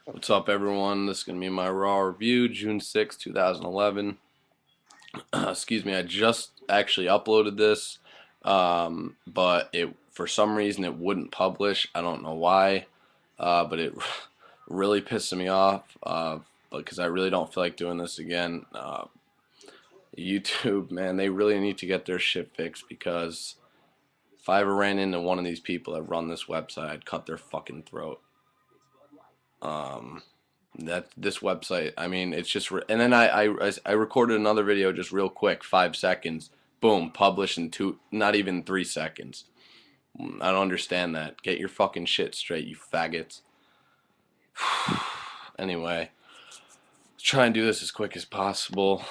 What's up, everyone? This is going to be my Raw review, June 6th, 2011. Excuse me, I just actually uploaded this, but for some reason it wouldn't publish. I don't know why, but it really pissed me off because I really don't feel like doing this again. YouTube, man, they really need to get their shit fixed because if I ever ran into one of these people that run this website, I'd cut their fucking throat. Um, that this website, I mean, it's just and then I recorded another video just real quick, 5 seconds, boom, published in not even 3 seconds. I don't understand that. Get your fucking shit straight, you faggots. Anyway, let's try and do this as quick as possible.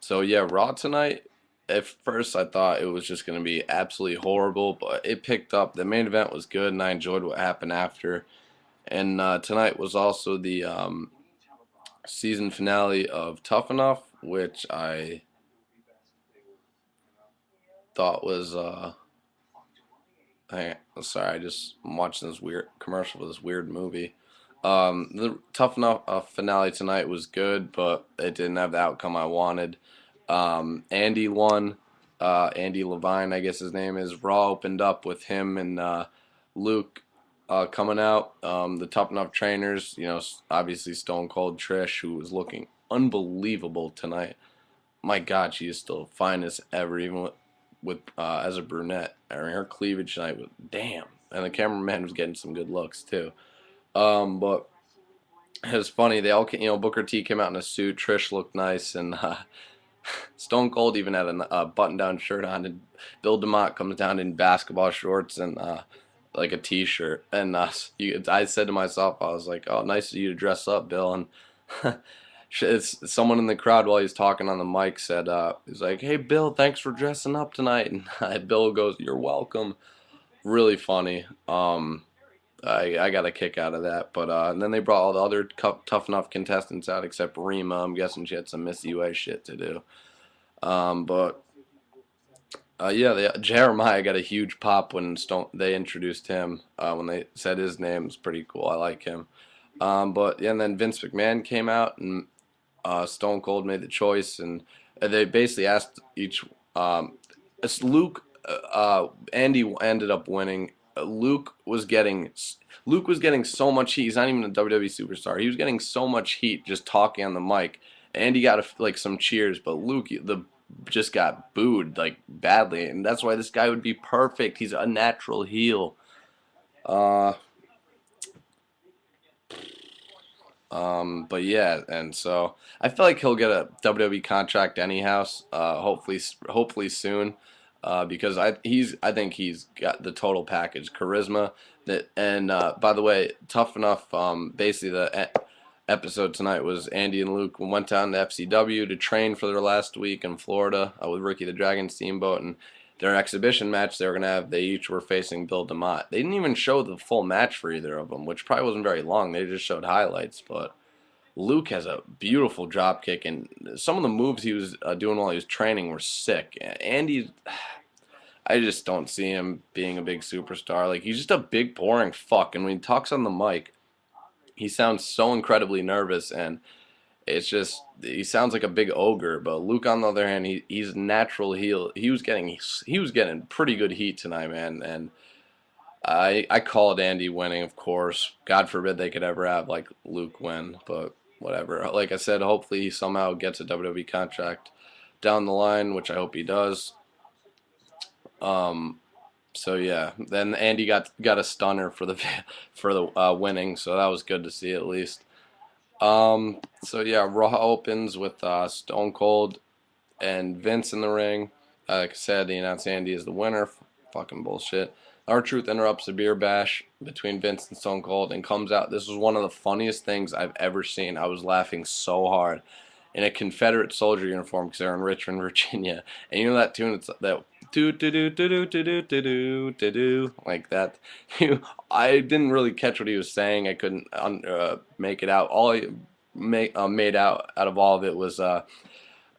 So yeah, Raw tonight. At first, I thought it was just gonna be absolutely horrible, but it picked up. The main event was good, and I enjoyed what happened after. And tonight was also the season finale of Tough Enough, which I thought was sorry, I'm watching this weird commercial for this weird movie. The Tough Enough finale tonight was good, but it didn't have the outcome I wanted. Andy won. Andy Levine, I guess his name is. Raw opened up with him and Luke coming out. The Tough Enough trainers, obviously Stone Cold Trish, who was looking unbelievable tonight. My God, she is still fine as ever, even with as a brunette. I mean, her cleavage tonight was damn, and the cameraman was getting some good looks too. But it was funny. They all, Booker T came out in a suit. Trish looked nice, and Stone Cold even had a button-down shirt on. And Bill DeMott comes down in basketball shorts and like a t-shirt. And I said to myself, I was like, "Oh, nice of you to dress up, Bill." And someone in the crowd while he's talking on the mic said, he's like, "Hey, Bill, thanks for dressing up tonight." And Bill goes, "You're welcome." Really funny. I got a kick out of that. But and then they brought all the other tough enough contestants out except Rima. I'm guessing she had some Miss UA shit to do. But yeah, Jeremiah got a huge pop when they introduced him. When they said his name, was pretty cool. I like him. But yeah, and then Vince McMahon came out and Stone Cold made the choice, and they basically asked each. It's Luke. Andy ended up winning. Luke was getting so much heat. He's not even a WWE superstar. He was getting so much heat just talking on the mic. Andy got like some cheers, but Luke just got booed like badly, and that's why this guy would be perfect. He's a natural heel. Uh, but yeah, and so I feel like he'll get a WWE contract anyhow. Hopefully soon, because I think he's got the total package, charisma. That and by the way, Tough Enough. Basically the episode tonight was Andy and Luke went down to FCW to train for their last week in Florida with Ricky the Dragon Steamboat, and their exhibition match they were gonna have. They each were facing Bill DeMott. They didn't even show the full match for either of them, which probably wasn't very long. They just showed highlights, but Luke has a beautiful drop kick, and some of the moves he was doing while he was training were sick. Andy, I just don't see him being a big superstar. Like, he's just a big, boring fuck. And when he talks on the mic, he sounds so incredibly nervous, and it's just he sounds like a big ogre. But Luke, on the other hand, he's natural heel. He was getting pretty good heat tonight, man. And I called Andy winning, of course. God forbid they could ever have like Luke win, but whatever. Like I said, hopefully he somehow gets a WWE contract down the line, which I hope he does. Um, so yeah, then Andy got a stunner for the for the winning, so that was good to see at least. So yeah, Raw opens with Stone Cold and Vince in the ring. Like I said, they announced Andy as the winner. Fucking bullshit. R-Truth interrupts the beer bash between Vince and Stone Cold and comes out. This was one of the funniest things I've ever seen. I was laughing so hard. In a Confederate soldier uniform because they're in Richmond, Virginia. And you know that tune? It's that do do do do do do do do do do like that. I didn't really catch what he was saying. I couldn't make it out. All I made out of all of it was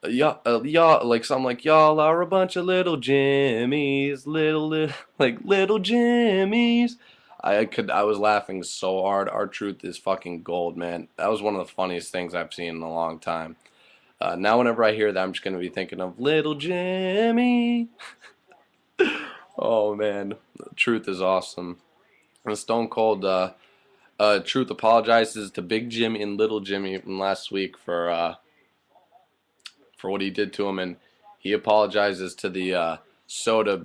y'all like something like y'all are a bunch of little jimmies, like little jimmies. I was laughing so hard. R-Truth is fucking gold, man. That was one of the funniest things I've seen in a long time. Now whenever I hear that, I'm just gonna be thinking of Little Jimmy. Oh man, Truth is awesome. And Stone Cold, Truth apologizes to Big Jimmy and Little Jimmy from last week for what he did to him, and he apologizes to the soda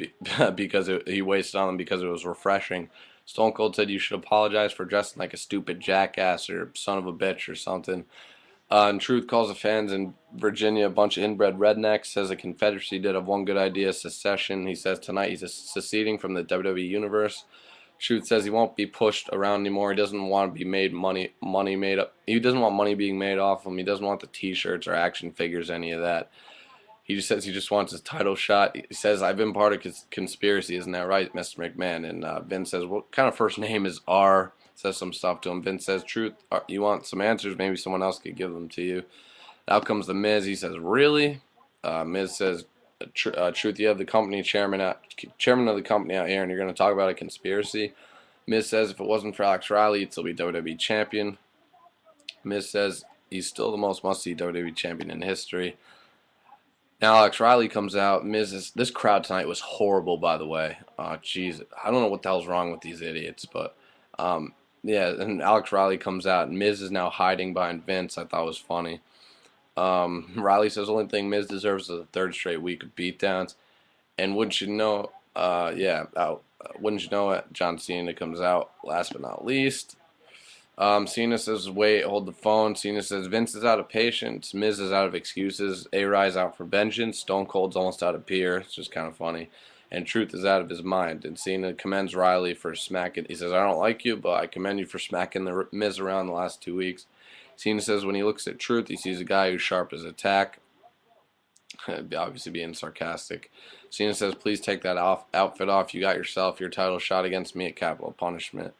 because he wasted on them because it was refreshing. Stone Cold said you should apologize for dressing like a stupid jackass or son of a bitch or something. And Truth calls the fans in Virginia a bunch of inbred rednecks. Says the Confederacy did have one good idea, secession. He says tonight he's seceding from the WWE universe. Truth says he won't be pushed around anymore. He doesn't want to be made money made up. He doesn't want money being made off him. He doesn't want the T-shirts or action figures, any of that. He just says he just wants his title shot. He says I've been part of conspiracy, isn't that right, Mr. McMahon? And Vince says what kind of first name is R? Says some stuff to him. Vince says Truth, you want some answers? Maybe someone else could give them to you. Out comes the Miz. He says really? Miz says Truth, you have the company chairman of the company out here, and you're going to talk about a conspiracy. Miz says if it wasn't for Alex Riley, he'd still be WWE champion. Miz says he's still the most must-see WWE champion in history. Now Alex Riley comes out. This crowd tonight was horrible, by the way. Jeez, I don't know what the hell's wrong with these idiots, but yeah. And Alex Riley comes out, and Miz is now hiding behind Vince. I thought was funny. Riley says the only thing Miz deserves is a third straight week of beatdowns. And wouldn't you know, wouldn't you know it, John Cena comes out last but not least. Cena says, wait, hold the phone. Cena says, Vince is out of patience. Miz is out of excuses. A-Rye's out for vengeance. Stone Cold's almost out of beer. It's just kind of funny. And Truth is out of his mind. And Cena commends Riley for smacking. He says, I don't like you, but I commend you for smacking the Miz around the last 2 weeks. Cena says when he looks at Truth, he sees a guy who's sharp as a tack. Obviously being sarcastic. Cena says, please take that outfit off. You got yourself your title shot against me at Capital Punishment.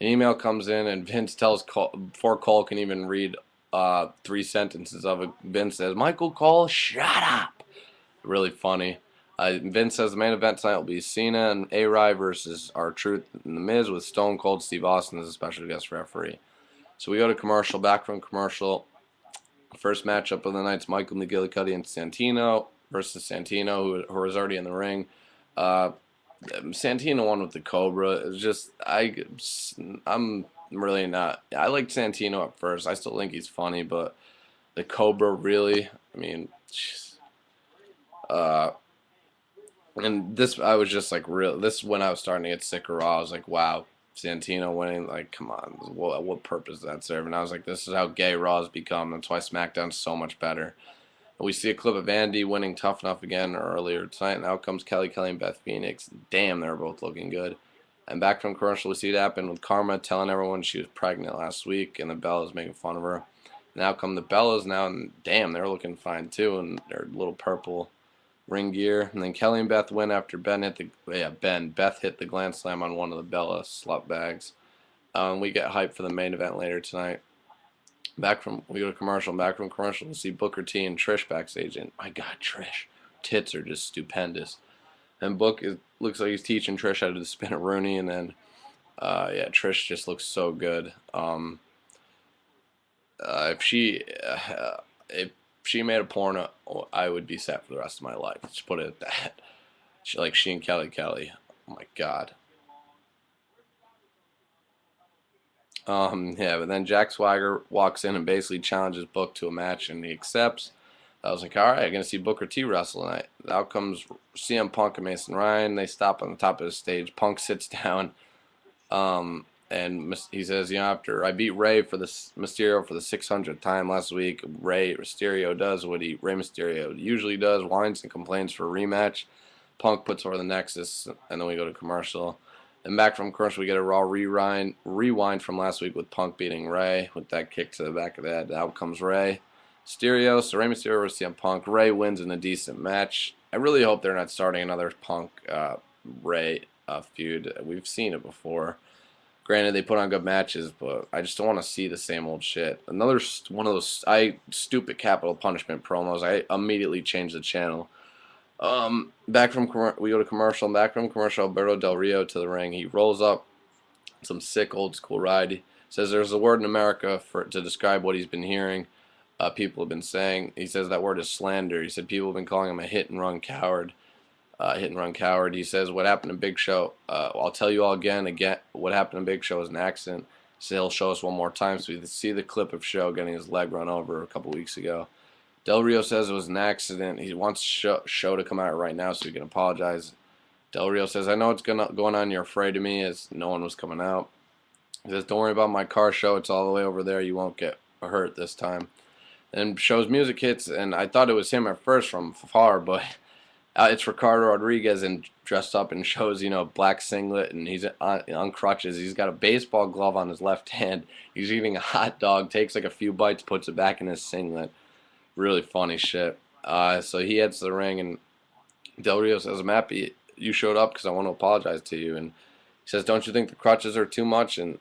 An email comes in, and Vince tells Cole, before Cole can even read 3 sentences of it, Vince says, Michael Cole, shut up. Really funny. Vince says the main event tonight will be Cena and A-Rye versus R-Truth and The Miz with Stone Cold Steve Austin as a special guest referee. So we go to commercial. Back from commercial. First matchup of the night's Michael McGillicuddy and Santino versus Santino, who was already in the ring. Santino won with the Cobra. It's just I'm really not. I liked Santino at first. I still think he's funny, but the Cobra really. I mean, and this I was just like real. This is when I was starting to get sick of Raw. I was like, wow, Santino winning. Like, come on, what purpose does that serve? And I was like, this is how gay Raw has become. That's why SmackDown's so much better. We see a clip of Andy winning Tough Enough again earlier tonight, and out comes Kelly and Beth Phoenix. Damn, they're both looking good. And back from commercial, we see it happen with Karma telling everyone she was pregnant last week, and the Bellas making fun of her. And out come the Bellas now, and damn, they're looking fine too, and their little purple ring gear. And then Kelly and Beth win after Beth hit the Gland Slam on one of the Bella slut bags. We get hyped for the main event later tonight. We go to commercial. Back from commercial, we see Booker T and Trish backstage. And my God, Trish, tits are just stupendous. And looks like he's teaching Trish how to do the spin a Rooney. And then, yeah, Trish just looks so good. If she made a porno, I would be set for the rest of my life. Just put it at that. She and Kelly. Oh my God. Yeah, but then Jack Swagger walks in and basically challenges Book to a match, and he accepts. I was like, all right, I'm going to see Booker T wrestle tonight. Out comes CM Punk and Mason Ryan. They stop on the top of the stage. Punk sits down, and he says, after I beat Rey Mysterio for the 600th time last week, Rey Mysterio does what Rey Mysterio usually does, whines and complains for a rematch. Punk puts over the Nexus, and then we go to commercial. And back from commercial, we get a Raw rewind from last week with Punk beating Rey with that kick to the back of the head. Out comes Rey Mysterio. So Rey Mysterio versus CM Punk. Rey wins in a decent match. I really hope they're not starting another Punk Rey feud. We've seen it before. Granted, they put on good matches, but I just don't want to see the same old shit. Another one of those stupid Capital Punishment promos. I immediately changed the channel. We go to commercial. Back from commercial, Alberto Del Rio to the ring. He rolls up Some sick old school ride. He says there's a word in America to describe what he's been hearing. People have been saying. He says that word is slander. He said people have been calling him a hit and run coward. Hit and run coward. He says what happened to Big Show. I'll tell you all again. What happened to Big Show is an accident. So he'll show us one more time so we can see the clip of Show getting his leg run over a couple weeks ago. Del Rio says it was an accident. He wants Show to come out right now so he can apologize. Del Rio says, I know what's going on. You're afraid of me, as no one was coming out. He says, don't worry about my car, Show. It's all the way over there. You won't get hurt this time. And Show's music hits, and I thought it was him at first from far, but it's Ricardo Rodriguez and dressed up in Show's, black singlet, and he's on crutches. He's got a baseball glove on his left hand. He's eating a hot dog, takes like a few bites, puts it back in his singlet. Really funny shit. So he heads to the ring, and Del Rio says, I'm happy you showed up because I want to apologize to you. And he says, don't you think the crutches are too much? And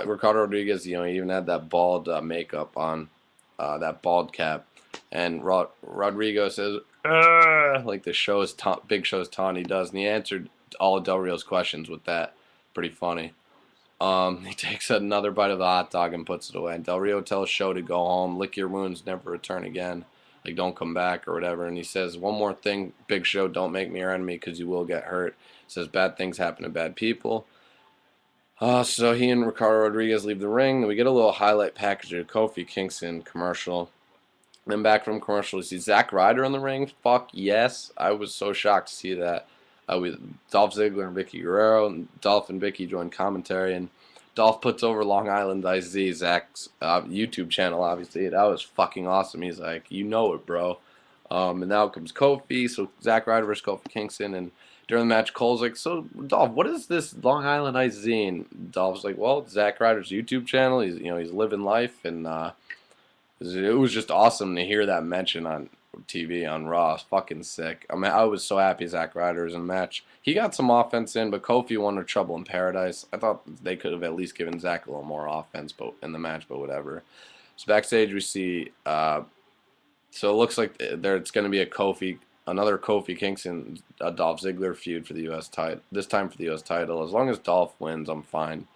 Ricardo Rodriguez, he even had that bald makeup on, that bald cap. And Rodrigo says, like the show's Big Show's taunt he does. And he answered all of Del Rio's questions with that. Pretty funny. He takes another bite of the hot dog and puts it away. And Del Rio tells Show to go home, lick your wounds, never return again. Like, don't come back or whatever. And he says, one more thing, Big Show, don't make me your enemy because you will get hurt. He says, bad things happen to bad people. So he and Ricardo Rodriguez leave the ring. Then we get a little highlight package of Kofi Kingston commercial. Then back from commercial, we see Zack Ryder in the ring. Fuck yes. I was so shocked to see that. With Dolph Ziggler and Vicky Guerrero. And Dolph and Vicky joined commentary. And Dolph puts over Long Island IZ, Zach's YouTube channel, obviously. That was fucking awesome. He's like, you know it, bro. And now comes Kofi, so Zack Ryder versus Kofi Kingston. And during the match, Cole's like, so, Dolph, what is this Long Island IZ? And Dolph's like, well, it's Zack Ryder's YouTube channel. He's living life. And it was just awesome to hear that mention on TV on Raw. It's fucking sick. I mean, I was so happy Zack Ryder was in the match. He got some offense in, but Kofi won Trouble in Paradise. I thought they could have at least given Zack a little more offense in the match, but whatever. So backstage we see, so it looks like it's going to be another Kofi Kingston, Dolph Ziggler feud for the U.S. title. This time for the U.S. title. As long as Dolph wins, I'm fine.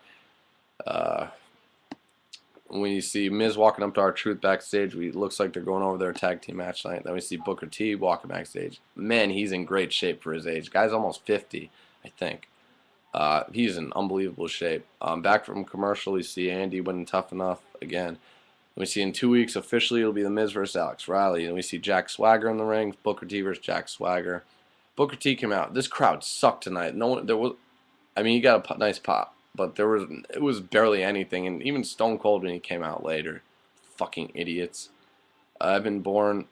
When you see Miz walking up to R-Truth backstage, it looks like they're going over their tag team match tonight. Then we see Booker T walking backstage. Man, he's in great shape for his age. Guy's almost 50, I think. He's in unbelievable shape. Back from commercial, we see Andy winning Tough Enough again. We see in 2 weeks, officially, it'll be The Miz versus Alex Riley. And we see Jack Swagger in the ring. Booker T versus Jack Swagger. Booker T came out. This crowd sucked tonight. He got a nice pop. But it was barely anything, and even Stone Cold when he came out later. Fucking idiots. Evan Bourne.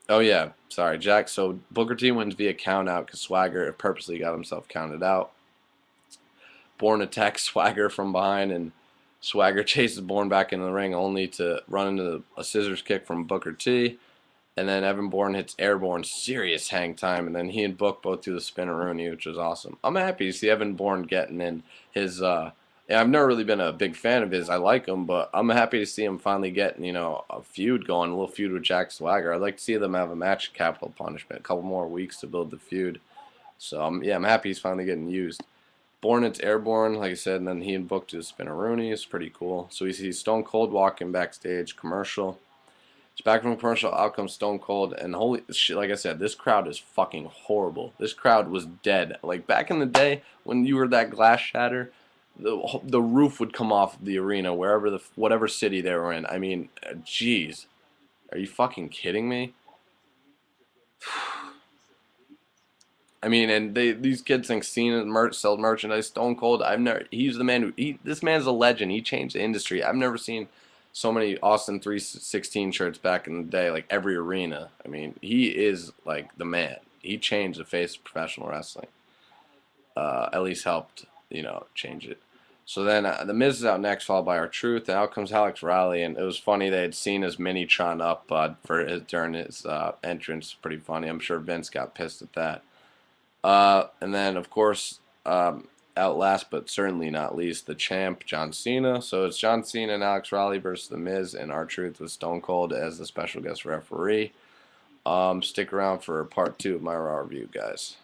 Oh, yeah. Sorry, Jack. So Booker T wins via count out because Swagger purposely got himself counted out. Bourne attacks Swagger from behind, and Swagger chases Bourne back into the ring only to run into a scissors kick from Booker T. And then Evan Bourne hits Airborne, serious hang time, and then he and Book both do the spin-a-rooney, which was awesome. I'm happy to see Evan Bourne getting in his, I've never really been a big fan of his. I like him, but I'm happy to see him finally getting, a feud going, a little feud with Jack Swagger. I'd like to see them have a match at Capital Punishment, a couple more weeks to build the feud. So, I'm happy he's finally getting used. Bourne hits Airborne, like I said, and then he and Book do the spin-a-rooney. It's pretty cool. So we see Stone Cold walking backstage, commercial. It's back from commercial, out comes Stone Cold, and holy shit, like I said, this crowd is fucking horrible. This crowd was dead. Like, back in the day, when you were that glass shatter, the roof would come off the arena, whatever city they were in. I mean, jeez. Are you fucking kidding me? I mean, and these kids think Cena sell merchandise. Stone Cold, he's the man this man's a legend. He changed the industry. I've never seen so many Austin 316 shirts back in the day, like every arena. I mean, he is like the man. He changed the face of professional wrestling. At least helped, change it. So then The Miz is out next, followed by R-Truth, and out comes Alex Riley, and it was funny they had seen his Mini-Tron up during his entrance. Pretty funny. I'm sure Vince got pissed at that. And then, of course, out last but certainly not least, the champ, John Cena. So it's John Cena and Alex Riley versus The Miz and R-Truth with Stone Cold as the special guest referee. Stick around for part 2 of my Raw review, guys.